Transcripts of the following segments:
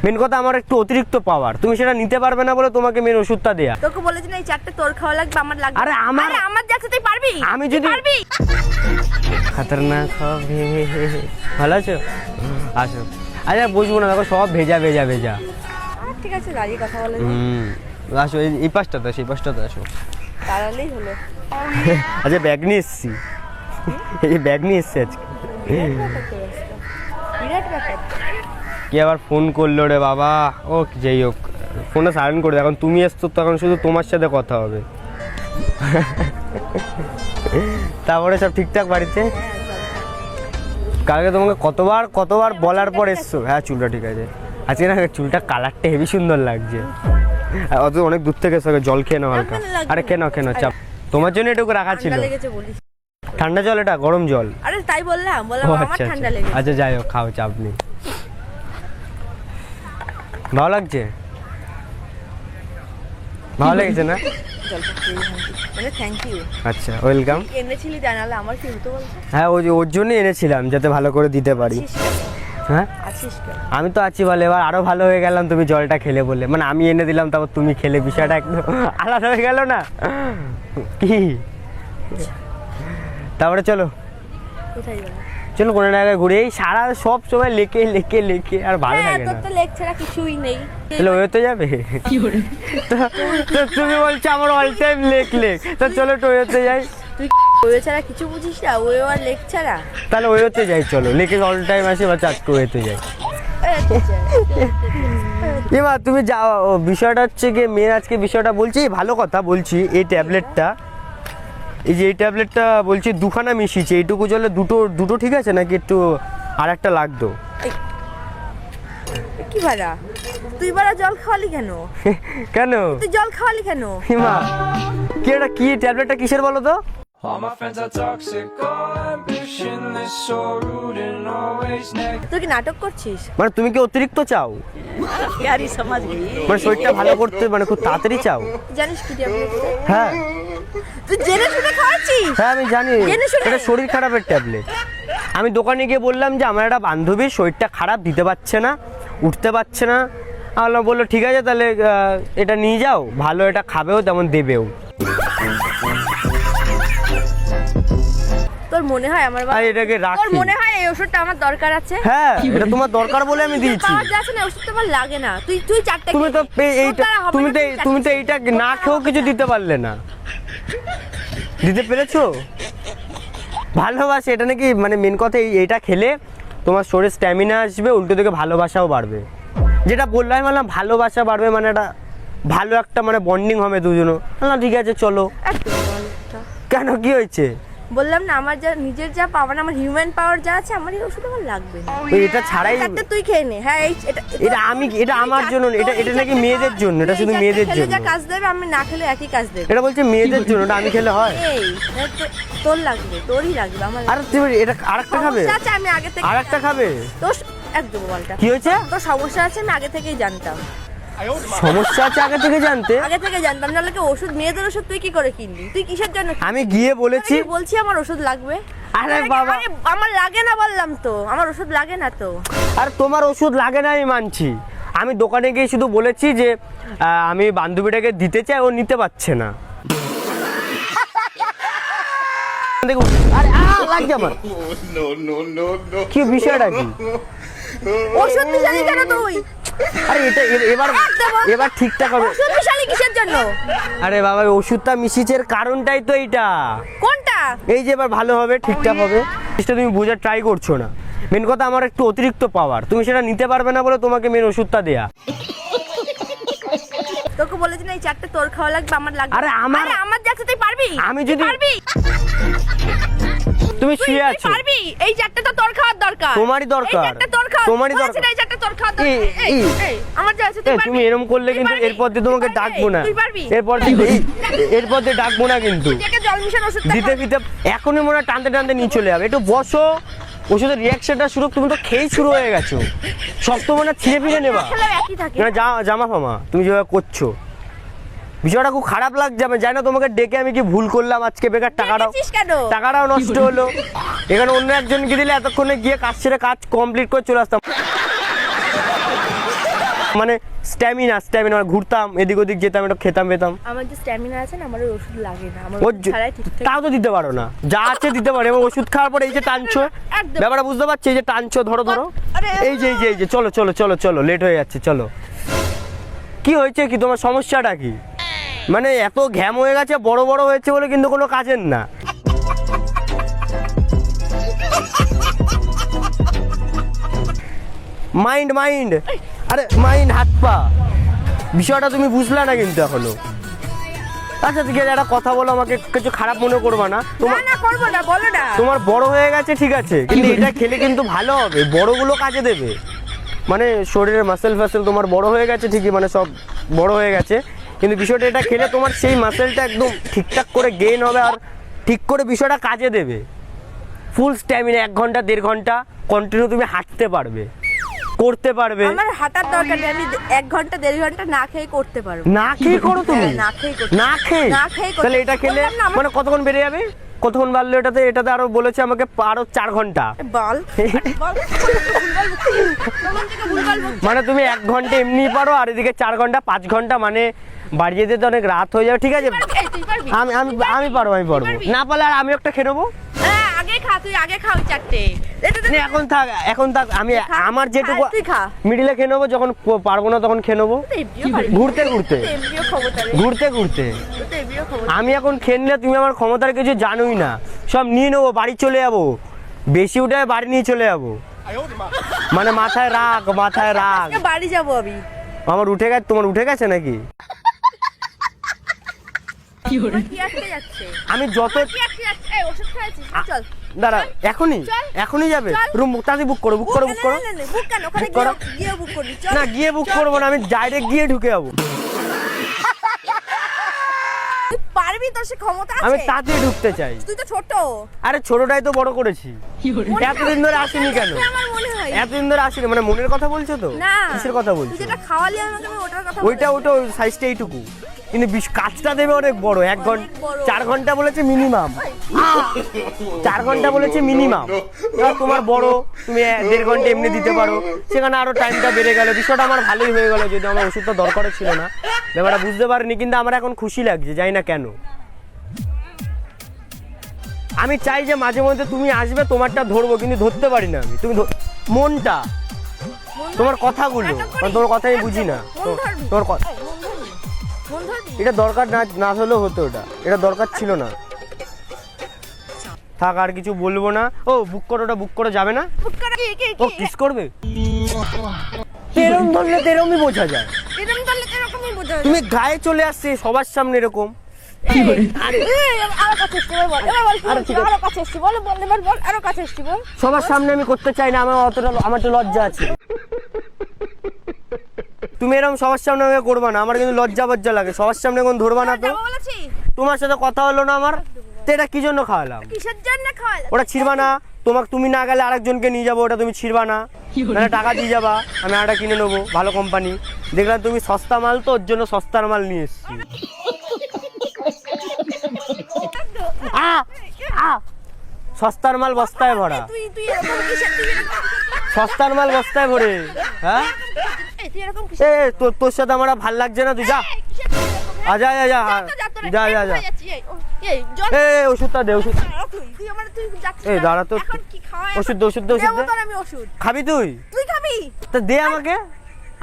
Main কথা আমার একটু অতিরিক্ত পাওয়ার, তুমি সেটা নিতে পারবে না বলে তোমাকে মেন ওষুধটা দেয়া। তোকে বলেছি না এই চারটে তোর খাওয়া লাগবে, আমার লাগবে। আরে আমার যাচ্ছে তুই পারবি, আমি যদি পারবি। খতরনাক হবে। ভালো আছো? আসো। আচ্ছা বুঝবো না, দেখো সব ভেজা ভেজা ভেজা। ঠিক আছে দাঁড়িয়ে কথা বলে আসো, এই পাশটা তো, সেই পাশটা তো আসো। দাঁড়ালেই হলো। আচ্ছা ব্যাগ নিয়ে এসছি, এই ব্যাগ নিয়ে এসছি আজকে। বিরাট ব্যাপার। কে আবার ফোন করলো রে বাবা? ও যাই হোক, ফোনটা সাইলেন্ট করে দে, এখন তুমি এসছো তখন শুধু তোমার সাথে কথা হবে। তারপরে সব ঠিকঠাক বাড়িতে? কালকে তোমাকে কতবার বলার পর এসছো। হ্যাঁ চুলটা ঠিক আছে আজকে, না চুলটা কালারটা হেবি সুন্দর লাগছে। অত অনেক দূর থেকে এসো, জল খেয়ে নাও হালকা। আরে কেন চাপ, তোমার জন্য এটুকু রাখা ছিল। ঠান্ডা জল, এটা গরম জল। আরে তাই বললাম আমার ঠান্ডা লেগেছে। আচ্ছা যাই হোক, খাও, চাপ নেই। ভালো লাগছে? ভালো লেগেছে না? মানে থ্যাংক ইউ। আচ্ছা ওয়েলকাম। এনেছিলি জানালে আমার কি হতো বলতো? হ্যাঁ ওর জন্যই এনেছিলাম, যাতে ভালো করে দিতে পারি। হ্যাঁ আমি তো আছি ভালো, এবার আরো ভালো হয়ে গেলাম তুমি জলটা খেলে বলে। মানে আমি এনে দিলাম তারপর তুমি খেলে, বিষয়টা একদম আলাদা হয়ে গেল না কি? তারপরে চলো কোথায় যাবো? চলো কোনো জায়গায় ঘুরে। এই সারা সব সময় লেকে আর ভালো লাগে না। তোর তো লেক ছাড়া কিছুই নেই। তাহলে ওয়ে তো যাবে। তো তুমি বলছো আমার অল টাইম লেক, তো চলো টোয়েতে যাই। তুই ওয়ে ছাড়া কিছু বুঝিস না, ওয়ে আর লেক ছাড়া। তাহলে ওয়েতে যাই, চলো লেকে অল টাইম আসি বা চারটে ওয়েতে যাই। এমা তুমি যাও, বিষয়টা হচ্ছে গিয়ে মেয়ের আজকে বিষয়টা বলছি, ভালো কথা বলছি। এই ট্যাবলেটটা, এই যে এই ট্যাবলেটটা বলছি দুখানা মিশিয়েছে, এইটুকু জলে দুটো ঠিক আছে নাকি একটু আর একটা লাগতো? কি বাড়া, তুই বাড়া জল খাওয়ালি কেন? কেন তুই জল খাওয়ালি কেন? মা কি এটা, কি ট্যাবলেটটা কিসের বলো তো? All my friends are toxic, all ambitionless, so rude and always negative. তুই কি নাটক করছিস? মানে তুমি কি অতিরিক্ত চাও? ইয়ারি সমাজ মানে শরীরটা ভালো করতে মানে খুব তাড়াতাড়ি চাও? জানিস কি ট্যাবলেট? হ্যাঁ তুই জেনে শুনে খাওয়াচ্ছিস? হ্যাঁ আমি জানি, এটা শরীর খারাপের ট্যাবলেট। আমি দোকানে গিয়ে বললাম যে আমার একটা বান্ধবীর শরীরটা খারাপ, দিতে পারছে না, উঠতে পারছে না। আল্লাহ বললো ঠিক আছে তাহলে এটা নিয়ে যাও, ভালো, এটা খাবেও তেমন দেবেও। তোর মনে হয় আমার আর এটাকে রাখি, তোর মনে হয় এই ওষুধটা আমার দরকার আছে? হ্যাঁ এটা তোমার দরকার বলে আমি দিয়েছি। পাওয়ার যাচ্ছে না, ওষুধটা আমার লাগে না। তুই চারটে তুমি তো এইটা তুমি তো এইটা না খেয়েও কিছু দিতে পারলে না, দিতে পেরেছো? ভালোবাসে এটা নাকি, মানে মেন কথা এইটা খেলে তোমার শরীরে স্ট্যামিনা আসবে, উল্টো দিকে ভালোবাসাও বাড়বে। যেটা বললাম মানে ভালোবাসা বাড়বে, মানে এটা ভালো একটা মানে বন্ডিং হবে দুজনও। না ঠিক আছে চলো। কেন কি হয়েছে? বললাম না আমার যা নিজের যা পাওয়ার, আমার হিউম্যান পাওয়ার যা আছে, আমার এই ওষুধ আমার লাগবে না। এটা ছাড়াই তুই খেয়ে নে। হ্যাঁ এটা আমার জন্য, এটা নাকি মেয়েদের জন্য, এটা শুধু মেয়েদের জন্য। যা কাজ দেবে আমি না খেলে একই কাজ দেবে। এটা বলছে মেয়েদের জন্য, এটা আমি খেলে হয়? তোর লাগবে, তোরই লাগবে আমার। আরে তুমি এটা আরেকটা খাবে? আচ্ছা আমি আগে থেকে আরেকটা খাবে? তোর একদম বলটা কি হয়েছে? তোর সমস্যা আছে আমি আগে থেকেই জানতাম। সমস্যা আছে আগে থেকে জানতে? আগে থেকে জানতাম, নাহলে কি ওষুধ, মেয়েদের ওষুধ তুই কি করে কিনলি? তুই কিসের জন্য? আমি গিয়ে বলেছি আমার ওষুধ লাগবে। আরে বাবা আমার লাগে না বললাম তো, আমার ওষুধ লাগে না তো। আর তোমার ওষুধ লাগে না আমি মানছি, আমি দোকানে গিয়ে শুধু বলেছি যে আমি বান্ধবীটাকে দিতে চাই, ও নিতে পারছে না। আরে লাগছে আমার। কি বিষয়টা কি? ওষুধ মিশালি কেন তুই? আরে এটা এবার ঠিকঠাক হবে। ওষুধ মিশালি কিসের জন্য? আরে বাবা ওষুধটা মিশিয়েছে কারণটাই তো এইটা। কোনটা? এই যে এবার ভালো হবে, ঠিকঠাক হবে। জিনিসটা তুমি বোঝার ট্রাই করছো না। মেন কথা আমার একটু অতিরিক্ত পাওয়ার, তুমি সেটা নিতে পারবে না বলে তোমাকে মেন ওষুধটা দেয়া। তোকে বলেছি না এই চারটে তোর খাওয়া লাগবে, আমার লাগবে। আরে আমার যাচ্ছে তুই পারবি? আমি যদি পারবি, তুমি শুয়ে আছো, পারবি। এই চারটে তো তোর খাওয়ার দরকার। তোমারই দরকার, এই চারটে তোর খাওয়া, তোমারই দরকার। এই চারটে তোর খাওয়ার দরকার। এই আমার যাচ্ছে তুই পারবি। তুমি এরকম করলে কিন্তু এরপর দিয়ে তোমাকে ডাকবো না, এরপর দিয়ে ডাকবো না কিন্তু। জল মিশানো ওষুধ দিতে এখনই মনে হয় টানতে নিয়ে চলে যাবে। একটু বসো, ওষুধের রিয়াকশনটা শুরু, তুমি তো খেয়েই শুরু হয়ে গেছো। সব তো মনে ছিঁড়ে ফিরে নেবা না, জামা ফামা তুমি যেভাবে করছো, বিষয়টা খুব খারাপ লাগছে। আমি জানি না তোমাকে ডেকে আমি কি ভুল করলাম আজকে, বেকার টাকাটাও নষ্ট হলো। এখানে অন্য একজনকে দিলে এতক্ষণে গিয়ে কাজ ছেড়ে কাজ কমপ্লিট করে চলে আসতাম। মানে স্ট্যামিনা ঘুরতাম এদিক ওদিক যেতাম, একটু খেতাম পেতাম। আমার যে স্ট্যামিনা আছে না, আমার ওই ওষুধ লাগে না, আমার ওর ওষুধ ছাড়াই ঠিকঠাক। তাও তো দিতে পারো না, যা আছে দিতে পারো। এবং ওষুধ খাওয়ার পরে এই যে টানছো, একদম। ব্যাপারটা বুঝতে পারছি, এই যে টানছো, ধরো আরে, এই যে চলো লেট হয়ে যাচ্ছে, চলো। কি হয়েছে, কি তোমার সমস্যাটা কি? মানে এত ঘ্যাম হয়ে গেছে, বড় হয়েছে বলে কিন্তু কোনো কাজের না। মাইন্ড আরে মাইন্ড হাত পা, বিষয়টা তুমি বুঝলা না কিন্তু এখনো। আচ্ছা ঠিক আছে, একটা কথা বলো, আমাকে কিছু খারাপ মনে করবা না। তোমার না করবো না, বলো না। তোমার বড় হয়ে গেছে ঠিক আছে, কিন্তু এটা খেলে কিন্তু ভালো হবে, বড়গুলো কাজে দেবে। মানে শরীরের মাসেল ফাসেল তোমার বড় হয়ে গেছে ঠিকই, মানে সব বড় হয়ে গেছে, কিন্তু বিষয়টা এটা খেলে তোমার সেই মাসেলটা একদম ঠিকঠাক করে গেইন হবে, আর ঠিক করে বিষয়টা কাজে দেবে। ফুল স্ট্যামিনা, 1 ঘন্টা 1.5 ঘন্টা কন্টিনিউ তুমি হাঁটতে পারবে, করতে পারবে। আমার হাঁটার দরকার নেই, আমি 1 ঘন্টা 1.5 ঘন্টা না খেয়ে করতে পারবো। না খেয়ে করো তুমি? হ্যাঁ, না খেয়ে করতে। না খেয়ে? না খেয়ে করতে। তাহলে এটা খেলে বললাম না, আমার- মানে কতক্ষণ বেড়ে যাবে? কতক্ষণ বাড়লো এটাতে আরো বলেছে আমাকে আরো 4 ঘন্টা। বল বল, ভুলভাল বকছিস। মানে তুমি 1 ঘন্টা এমনি পারো, আর এদিকে 4 ঘন্টা 5 ঘন্টা, মানে বাড়ি যেতে তো অনেক রাত হয়ে যাবে। ঠিক আছে, এই, তুই পারবি? আমি পারবো। পারবি? না পারলে আর আমি একটা খেয়ে নেবো। হ্যাঁ, আগে খা, তুই আগে খা ওই 4টে। না, এখন থাক আমি খা, আমার যেটুকু তুই খা। মিডিলে খেয়ে নেবো, যখন পারবো না তখন খেয়ে নেবো। তুই এমনিও পারবি। ঘুরতে তুই এমনিও ক্ষমতা রে। ঘুরতে তুই তো এমনিও ক্ষমতা। আমি এখন খেয়ে নিলে তুমি আমার ক্ষমতার কিছু জানোই না, সব নিয়ে নেবো, বাড়ি চলে যাবো, বেশি উঠে বাড়ি নিয়ে চলে যাবো। মানে মাথায় রাখ। আজকে বাড়ি যাবো আমি। আমার উঠে গেছে, তোমার উঠে গেছে নাকি? আমার কি আসতে যাচ্ছে? আমি যত কি আসতে যাচ্ছে? এই, ওষুধ খেয়েছিস? চল। দাঁড়া, চল। এখনই যাবে? চল। রুম তাড়াতাড়ি বুক করো। না, না, না, বুক কেন? ওখানে বুক করো। গিয়ে বুক করবি। চল। না, গিয়ে বুক করবো না, আমি ডাইরেক্ট গিয়ে ঢুকে যাবো। তুই পারবি, তোর সে ক্ষমতা আমি আছে। তাড়াতাড়ি ঢুকতে চাই। তুই তো ছোট। আরে ছোটটাই তো বড় করেছি। মনে এতদিন ধরে আসেনি কেন? তুই আমার মনে হয়। এতদিন ধরে আসেনি মানে মনের কথা বলছো তো? না। কিসের কথা তুই বলছো? যেটা খাওয়ালি আমাকে, আমি ওটার কথা ওইটা বলছি। ওই সাইজটা এইটুকু, কিন্তু কাজটা দেবে অনেক বড়। 1 ঘন্টা বড়। 4 ঘন্টা বলেছে মিনিমাম। 4 ঘন্টা বলেছে মিনিমাম। তোমার বড়, তুমি 1.5 ঘন্টা এমনি দিতে পারো, সেখানে আরো টাইমটা বেড়ে গেল। বিষয়টা আমার ভালোই হয়ে গেল, যদি আমার ওষুধটা দরকার ছিল না। ব্যাপারটা বুঝতে পারিনি, কিন্তু আমার এখন খুশি লাগছে, জানি না কেন। আমি চাই যে মাঝে মধ্যে তুমি আসবে, তোমারটা ধরবো, কিন্তু ধরতে পারি না আমি। তুমি মনটা, তোমার কথাগুলো, কারণ তোমার কথা আমি বুঝি না। তোমার কথা এই, মন ধরবি? এটা দরকার না হলেও হতো, এটা দরকার ছিল না। থাক, আর কিছু বলবো না। ও বুক করো, যাবে না? বুক করা কি? ও কিস করবে? তেরম ধরলে তেরমই বোঝা যায়। এরকম করলে তো এরকমই বোঝা যায়। তুমি গায়ে চলে আসছে সবার সামনে এরকম। আরে এই, আরো কাছে এসছি, বল। এবার বল, আরে ঠিক আছে। আরো কাছে এসছি, বল, এবার বল, আরো কাছে এসছি, বল। সবার সামনে আমি করতে চাই না, আমার তো লজ্জা আছে। তুমি এরকম সবার সামনে আমাকে করবা না, আমার কিন্তু লজ্জা লাগে। সবার সামনে কোন ধরবা না তো? যাবো বলেছি। তোমার সাথে কথা হলো না আমার, তো এটা কি জন্য খাওয়ালাম? কিসের জন্য খাওয়ালে? ওটা ছিড়বা না, তুমি না গেলে আরেকজনকে নিয়ে যাবো, ওটা তুমি ছিড়বা না, মানে টাকা দিয়ে যাবা, আমি আরেকটা কিনে নেবো ভালো কোম্পানি। দেখলাম তুমি সস্তা মাল, তো ওর জন্য সস্তার মাল নিয়ে এসছি। সস্তার মাল বস্তায় ভরা, তুই এরকম কিসের? তুই এরকম সস্তার মাল বস্তায় ভরে। হ্যাঁ, এই, তুই এরকম কিসের? তোর সাথে আমার আর ভাল লাগছে না, তুই যা। এই, কিসের তুই এরকম, হ্যাঁ? যা যা, যা যাচ্ছি, এই, জল। ওষুধটা দে, ওষুধ। তুই আমার, তুই যাচ্ছিস এই না। দাঁড়া তো, এখন কি খাওয়াই? ওষুধ দে। দেবো তোর আমি ওষুধ। খাবি তুই? তুই খাবি? তা দে আমাকে,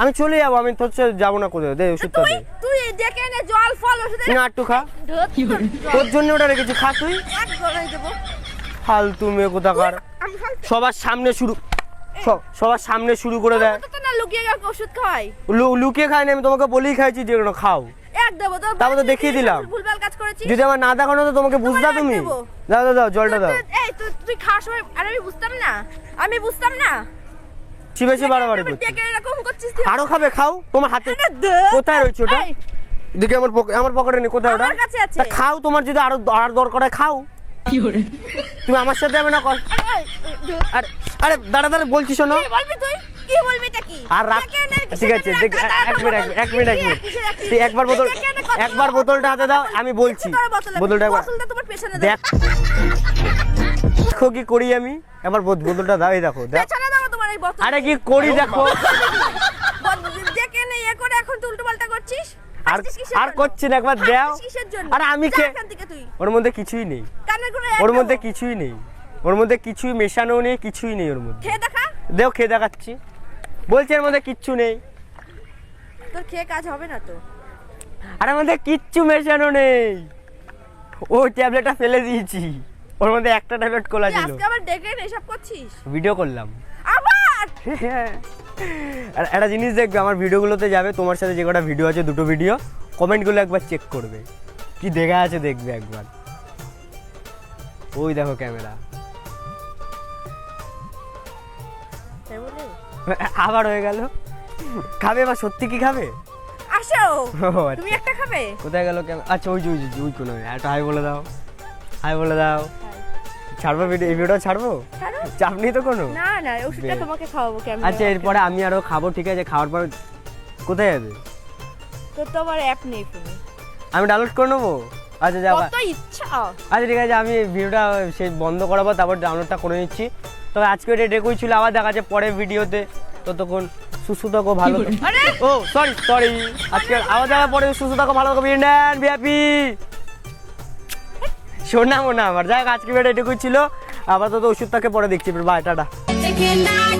আমি চলে যাবো, আমি তোর সাথে যাবো না কোথাও। দে ওষুধটা দে। তুই ডেকে এনে জল ফল ওষুধ তুই না একটু খা, তোর জন্য ওটা রেখেছি, খা তুই। এক গলায় দেবো। ফালতু মেয়ে কোথাকার, আমি খাই। সবার সামনে শুরু করে দেয়। তো না লুকিয়ে গিয়ে ওষুধ খাওয়াই। লুকিয়ে খাই না, আমি তোমাকে বলেই খাইছি যে খাও। এক দেবো তো। তারপর তো দেখিয়ে দিলাম। ভুলভাল কাজ করেছিস। যদি আমার না দেখানো তো তোমাকে বুঝতা তোমার তুমি। দেবো। দাও জলটা দাও। এই তুই খাওয়ার সময় আর আমি বুঝতাম না। বেশি বাড়াবাড়ি করছি। ডেকে এরকম করছিস তুই। আরো খাবে, খাও, তোমার হাতে আরে দে। কোথায় রয়েছে ওটা? এই, দেখি আমার পকেটে নেই, কোথায় ওটা? আমার কাছে আছে। তা খাও, তোমার যদি আরো দরকার হয় খাও। তুমি আমার সাথে যাবে না? এই, আরে দাঁড়া বলছি, শোনো। কি বলবি তুই? কি বলবি এটা কি? আর রাখ, ডেকে এনে ঠিক আছে, কিসের দেখ, জন্য এক মিনিট। তুই একবার বোতলটা হাতে দাও, আমি বলছি। বোতলটা তোমার পেছনে দেখ, দেখো কি করি আমি। একবার বোতলটা দাও, এই দেখো, দেখ। পেছনে দাও তোমার এই বোতল। আরে কি করি দেখো। ডেকে এনে আর হাসছিস কিসের আর জন্য? করছি না, একবার দাও। হাসছিস কিসের জন্য? আরে আমি যা কে এখান থেকে তুই। ওর মধ্যে কিছুই নেই, কানের করে ওর এক মধ্যে দেবো। কিছুই নেই, ওর মধ্যে কিছুই মেশানো নেই, কিছুই নেই ওর মধ্যে। খেয়ে দেখা। দেও খেয়ে দেখাচ্ছি, বলছি এর মধ্যে কিচ্ছু নেই, তোর খেয়ে কাজ হবে না তো। আর এর মধ্যে কিচ্ছু মেশানো নেই। ও ট্যাবলেটটা ফেলে দিয়েছি, ওর মধ্যে একটা ট্যাবলেট খোলা তুই ছিল, আজকে আবার ডেকে এসব করছিস ভিডিও করলাম। আবার। আর একটা জিনিস দেখবে, আমার ভিডিওগুলোতে যাবে, তোমার সাথে যে কটা ভিডিও আছে, দুটো ভিডিও, কমেন্টগুলো একবার চেক করবে, কি দেখা আছে দেখবে একবার। ওই দেখো ক্যামেরা, তাই বলে? আবার হয়ে গেল। খাবে বা সত্যি কি খাবে? আসো ও, আচ্ছা। তুমি একটা খাবে। কোথায় গেল ক্যামেরা? আচ্ছা ওই যে ওই যে ওই কোনো একটা হাই বলে দাও, হাই বলে দাও। ছাড়বো ভিডিও, এই ভিডিও ছাড়বো, ছাড়ো। চাপ নেই তো কোনো? না না ওষুধটা বেশ। তোমাকে খাওয়াবো কেমন। আচ্ছা এরপরে আমি আরো খাবো, ঠিক আছে? খাওয়ার পর কোথায় যাবে? তোর তো আবার অ্যাপ নেই ফোনে। আমি ডাউনলোড করে নেবো। আচ্ছা যাও। কত ইচ্ছা। আচ্ছা ঠিক আছে, আমি ভিডিওটা সেই বন্ধ করাবো, তারপর ডাউনলোডটা করে নিচ্ছি। তবে আজকে এটা ডেকুই ছিল, আবার দেখা যাচ্ছে পরের ভিডিওতে। ততক্ষণ সুস্থ থাকো, ভালো থাকো। আরে ও সরি, আজকে আবার দেখা পরে, সুস্থ থাকো, ভালো থাকো, বিন্ডান বিহাপি শোনাবো না আমার। যাই হোক, আজকে ভিডিওটা এটুকুই ছিল, আপাতত ওষুধটাকে পরে দেখছি। By, tata. Taking down